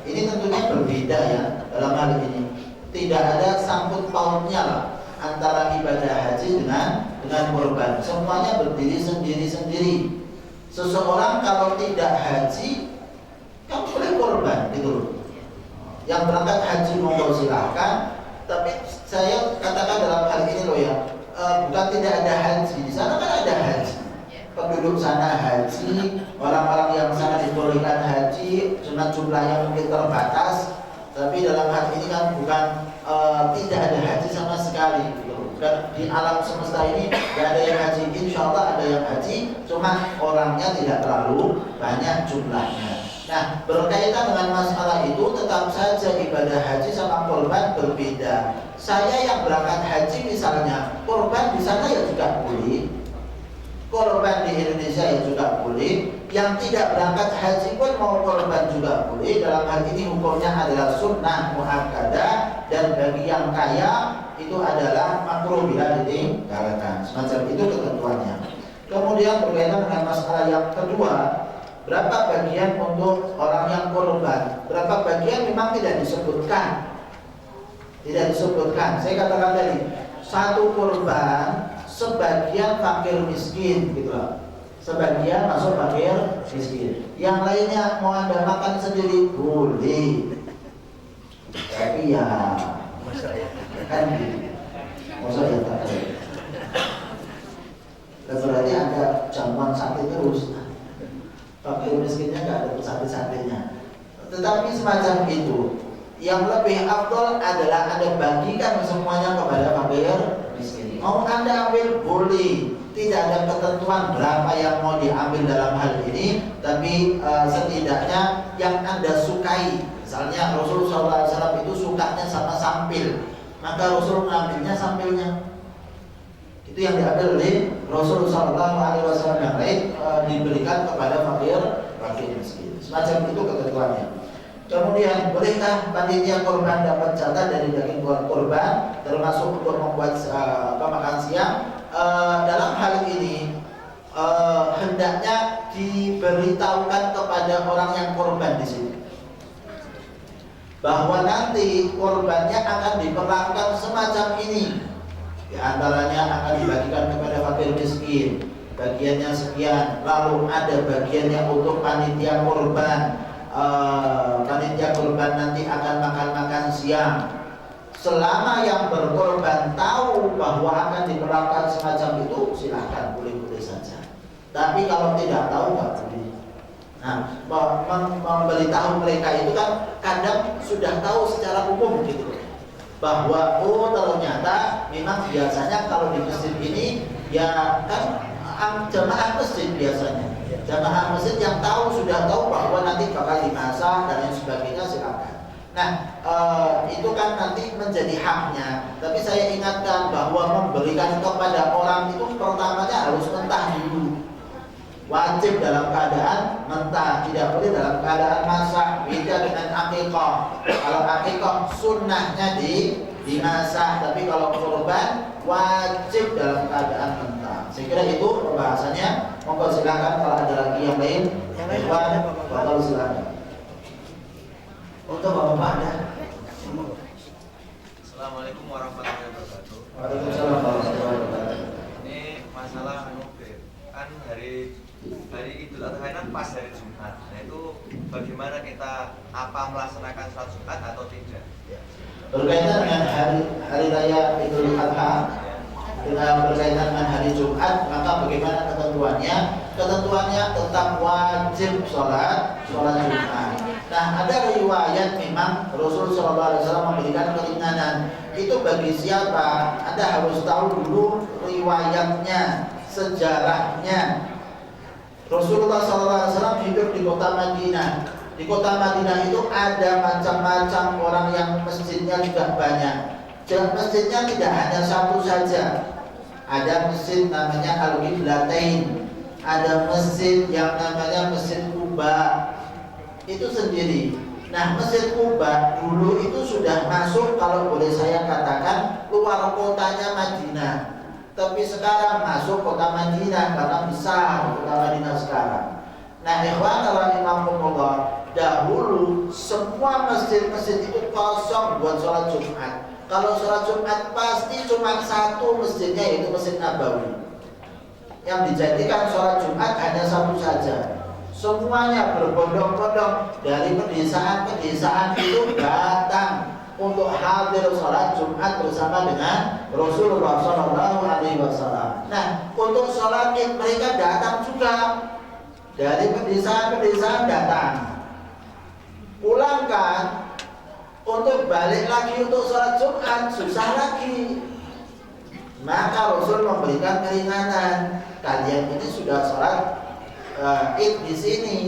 ini tentunya berbeda ya. Dalam hal ini tidak ada sangkut pautnya lah antara ibadah haji dengan korban. Semuanya berdiri sendiri-sendiri. Seseorang kalau tidak haji kan boleh korban gitu loh. Yang berangkat haji monggo silahkan, tapi saya katakan dalam hal ini loh ya, bukan tidak ada haji. Di sana kan ada haji. Penduduk sana haji, orang-orang yang sana dibolehkan haji, cuma jumlahnya mungkin terbatas. Tapi dalam hal ini kan bukan tidak ada haji sama sekali. Bukan di alam semesta ini tidak ada yang haji. Insya Allah ada yang haji, cuma orangnya tidak terlalu banyak jumlahnya. Nah, berkaitan dengan masalah itu, tetap saja ibadah haji sama korban berbeda. Saya yang berangkat haji misalnya, korban di sana ya juga boleh, korban di Indonesia ya juga boleh, yang tidak berangkat haji pun mau korban juga boleh. Dalam hal ini hukumnya adalah sunnah muakkadah, dan bagi yang kaya itu adalah makruh bila ditinggalkan. Semacam itu ketentuannya. Kemudian berkaitan dengan masalah yang kedua, berapa bagian untuk orang yang korban? Berapa bagian memang tidak disebutkan. Tidak disebutkan. Saya katakan tadi, satu korban sebagian fakir miskin gitu loh. Sebagian masuk fakir miskin. Yang lainnya mau Anda makan sendiri boleh. Tapi ya kan gitu. Masa ya tak ada. Berarti ada jamuan sate terus. Fakir miskinnya nggak ada sate-satenya. Tetapi semacam itu. Yang lebih afdol adalah Anda bagikan semuanya kepada fakir miskin. Mau Anda ambil boleh. Tidak ada ketentuan berapa yang mau diambil dalam hal ini, tapi setidaknya yang Anda sukai. Misalnya Rasulullah SAW itu sukanya sama sampil, maka Rasul mengambilnya sampilnya. Itu yang diambil oleh Rasulullah SAW, yang lain diberikan kepada fakir miskin. Semacam itu ketentuannya. Kemudian, bolehkah panitia korban dapat jatah dari daging korban, termasuk untuk membuat makan siang? Dalam hal ini hendaknya diberitahukan kepada orang yang korban di sini bahwa nanti korbannya akan diperlakukan semacam ini. Di antaranya akan dibagikan kepada fakir miskin, bagiannya sekian, lalu ada bagiannya untuk panitia korban. Panitia korban nanti akan makan siang. Selama yang berkorban tahu bahwa akan diperlakukan semacam itu, silahkan, boleh-boleh saja. Tapi kalau tidak tahu, nggak boleh. Nah, memberitahu mereka itu kan kadang sudah tahu secara umum gitu, bahwa oh ternyata memang biasanya kalau di masjid ini ya kan jamaah masjid biasanya. Jamaah masjid yang sudah tahu bahwa nanti bakal dimasak dan lain sebagainya, silakan. Nah, itu kan nanti menjadi haknya. Tapi saya ingatkan bahwa memberikan kepada orang itu pertamanya harus mentah dulu. Wajib dalam keadaan mentah, tidak boleh dalam keadaan masak. Beda dengan akikah. Kalau akikah sunnahnya dimasak, tapi kalau korban wajib dalam keadaan mentah. Saya kira itu pembahasannya. Monggo silakan kalau ada lagi yang lain. Bapak silakan. Untuk Bapak ada. Assalamualaikum warahmatullahi wabarakatuh. Waalaikumsalam warahmatullahi wabarakatuh. Ini masalah kan hari Idul Adha kan pas hari Jumat. Nah itu bagaimana kita melaksanakan sholat Jumat atau tidak? Berkaitan dengan hari raya Idul Adha, dengan berkaitan dengan hari Jumat, maka bagaimana ketentuannya? Ketentuannya tetap wajib sholat Jumat. Nah, ada riwayat memang Rasulullah SAW memberikan keringanan. Itu bagi siapa? Anda harus tahu dulu riwayatnya, sejarahnya. Rasulullah SAW hidup di kota Madinah. Di kota Madinah itu ada macam-macam orang yang masjidnya juga banyak. Dan masjidnya tidak hanya satu saja. Ada masjid namanya Al-Qiblatain, ada masjid yang namanya Masjid Quba. Itu sendiri. Nah, Masjid Quba dulu itu sudah masuk, kalau boleh saya katakan, luar kotanya Madinah. Tapi sekarang masuk kota Madinah karena besar kota Madinah sekarang. Nah, ikhwan rahimakumullah, dahulu semua masjid-masjid itu kosong buat sholat Jumat. Kalau sholat Jumat pasti cuma satu masjidnya, yaitu Masjid Nabawi. Yang dijadikan sholat Jumat hanya satu saja. Semuanya berbondong-bondong dari pedesaan-pedesaan itu datang untuk hadir sholat Jumat bersama dengan Rasulullah SAW. Nah, untuk sholat Id mereka datang juga dari pedesaan-pedesaan datang. Pulangkan untuk balik lagi untuk sholat Jumat susah lagi. Maka Rasul memberikan keringanan. Kalian ini sudah sholat Id di sini,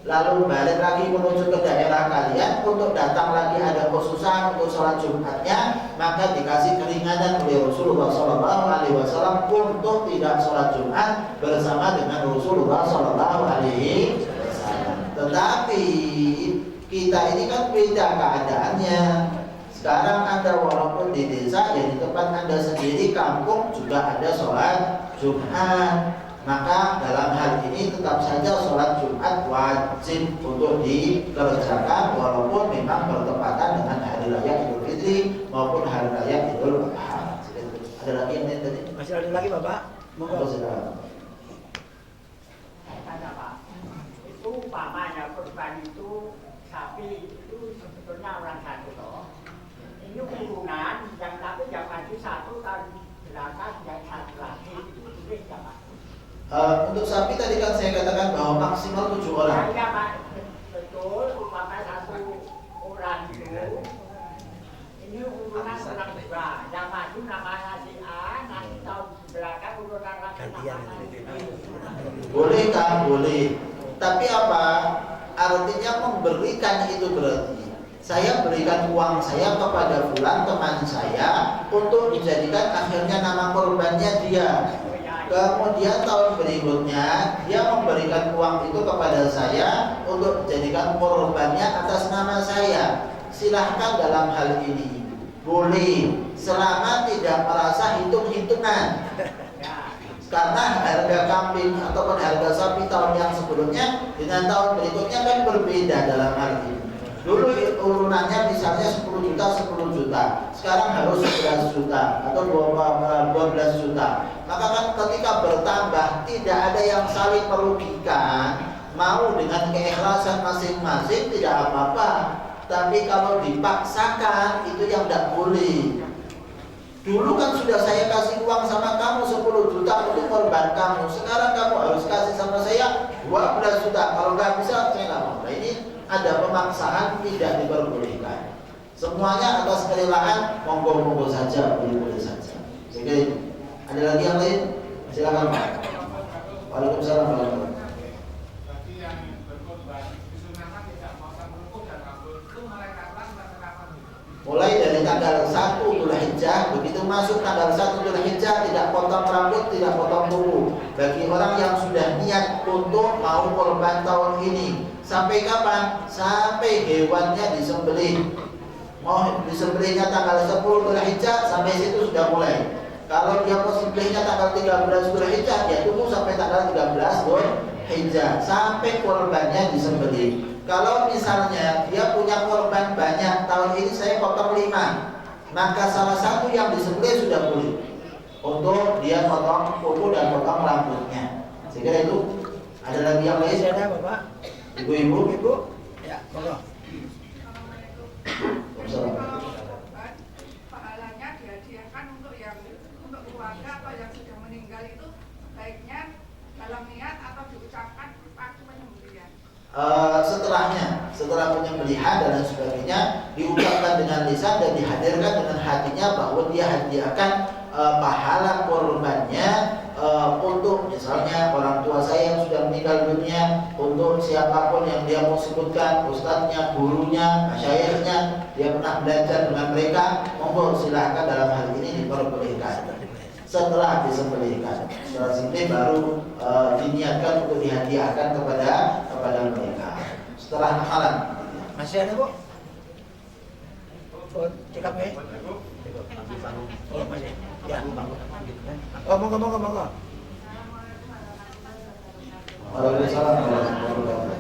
lalu balik lagi menuju ke daerah kalian untuk datang lagi ada kesusahan untuk sholat Jumatnya, maka dikasih keringanan oleh Rasulullah SAW untuk tidak sholat Jumat bersama dengan Rasulullah SAW. Tetapi kita ini kan beda keadaannya. Sekarang Anda walaupun di desa, ya di tempat Anda sendiri, kampung juga ada sholat Jumat. Maka dalam hal ini tetap saja sholat Jumat wajib untuk dikerjakan walaupun memang bertepatan dengan hari raya Idul Fitri maupun hari raya Idul Adha. Ada lagi yang lain tadi? Masih ada lagi Bapak? Monggo silakan. Tanya Pak, itu umpamanya kurban itu sapi itu sebetulnya orang satu toh. Ini urunan yang tapi yang maju satu tahun belakang yang satu lagi itu boleh nggak Pak? Untuk sapi tadi kan saya katakan bahwa maksimal 7 orang. Ya Pak, betul. Umpamanya satu orang itu ini urunan orang dua. Yang maju namanya si A, nanti tahun belakang urunan lagi namanya si B. Boleh kan? Boleh. Tapi apa? Artinya memberikan itu berarti saya berikan uang saya kepada fulan teman saya untuk dijadikan akhirnya nama korbannya dia. Kemudian tahun berikutnya dia memberikan uang itu kepada saya untuk dijadikan korbannya atas nama saya. Silahkan dalam hal ini boleh selama tidak merasa hitung-hitungan. Karena harga kambing ataupun harga sapi tahun yang sebelumnya dengan tahun berikutnya kan berbeda dalam hal ini. Dulu urunannya misalnya 10 juta, 10 juta. Sekarang harus 11 juta atau 12 juta. Maka kan ketika bertambah tidak ada yang saling merugikan. Mau dengan keikhlasan masing-masing tidak apa-apa. Tapi kalau dipaksakan itu yang tidak boleh. Dulu kan sudah saya kasih uang sama kamu 10 juta untuk korban kamu. Sekarang kamu harus kasih sama saya 12 juta. Kalau nggak bisa saya nggak mau. Nah, ini ada pemaksaan tidak diperbolehkan. Semuanya atas kerelaan, monggo-monggo saja, boleh-boleh saja. Sehingga itu. Ada lagi yang lain? Silakan Pak. Waalaikumsalam warahmatullahi wabarakatuh. Bagi yang berkorban disunahkan tidak potong rambut dan rambut itu mulai kapan sampai kapan? Mulai dari tanggal 1 Dzulhijjah, begitu masuk tanggal 1 Dzulhijjah tidak potong rambut, tidak potong kuku. Bagi orang yang sudah niat untuk mau korban tahun ini. Sampai kapan? Sampai hewannya disembelih. Mau disembelihnya tanggal 10 Dzulhijjah, sampai situ sudah mulai. Kalau dia mau sembelihnya tanggal 13 Dzulhijjah, dia tunggu sampai tanggal 13 Dzulhijjah sampai korbannya disembelih. Kalau misalnya dia punya korban banyak, tahun ini saya potong 5, maka salah satu yang disembelih sudah boleh untuk dia potong kuku dan potong rambutnya. Sehingga itu ada lagi yang lain? Masih ada Bapak? Ibu-ibu? Ibu? Ya, monggo. Pahalanya dihadiahkan untuk keluarga atau yang sudah meninggal itu baiknya dalam niat atau diucapkan waktu penyembelihan. Setelah penyembelihan dan lain sebagainya diucapkan dengan lisan dan dihadirkan dengan hatinya bahwa dia hadiahkan pahala korbannya untuk misalnya orang tua saya yang sudah meninggal dunia, untuk siapapun yang dia mau sebutkan, ustadznya, gurunya, masyayikhnya, dia pernah belajar dengan mereka, monggo silahkan dalam hal ini diperbolehkan. Setelah disembelihkan, setelah sembelih baru diniatkan untuk dihadiahkan kepada mereka. Setelah amalan. Masih ada Bu? Oh, cekap ya? Oh, masih. Ya, oh, monggo. Waalaikumsalam warahmatullahi wabarakatuh.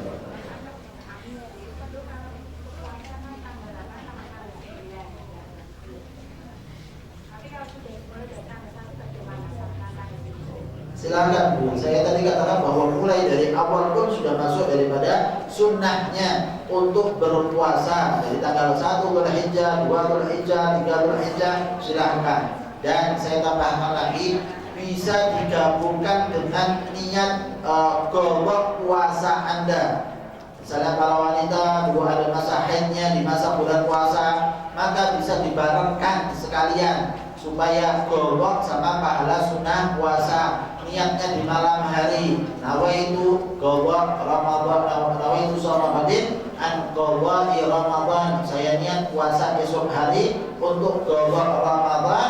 Silakan Bu. Saya tadi katakan bahwa mulai dari awal pun sudah masuk daripada sunnahnya untuk berpuasa dari tanggal 1 Dzulhijjah, 2 Dzulhijjah, 3 Dzulhijjah, silahkan. Dan saya tambahkan lagi, bisa digabungkan dengan niat qada puasa Anda. Misalnya para wanita dulu ada masa haidnya di masa bulan puasa, maka bisa dibarengkan sekalian supaya qada sama pahala sunnah puasa. Niatnya di malam hari, nawaitu qada Ramadan, nawaitu Ramadan an qada Ramadan. Saya niat puasa esok hari untuk qada Ramadan,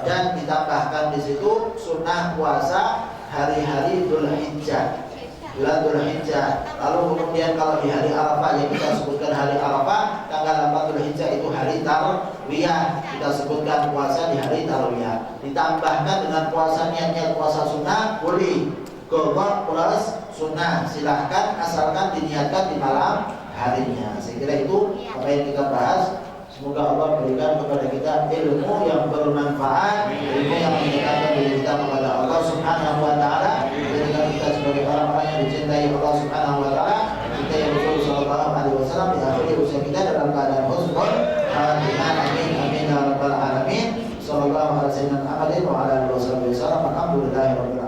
dan ditambahkan di situ sunnah puasa hari-hari Dzulhijjah, bulan Dzulhijjah. Lalu kemudian kalau di hari Arafah, yang kita sebutkan hari Arafah, tanggal 4 Dzulhijjah itu hari Tarwiyah, kita sebutkan puasa di hari Tarwiyah. Ditambahkan dengan puasa niatnya puasa sunnah, boleh. Qada plus sunnah, silahkan asalkan diniatkan di malam harinya. Saya kira itu apa yang kita bahas. Semoga Allah berikan kepada kita ilmu yang bermanfaat, ilmu yang mendekatkan diri kita kepada Allah Subhanahu wa taala, menjadikan kita sebagai orang-orang yang dicintai Allah Subhanahu wa taala. Kita yang Rasul sallallahu alaihi wasallam di akhir usia kita dalam keadaan husnul khatimah. Amin amin ya rabbal alamin. Sallallahu alaihi wasallam wa ala alihi wasallam. Alhamdulillahirabbil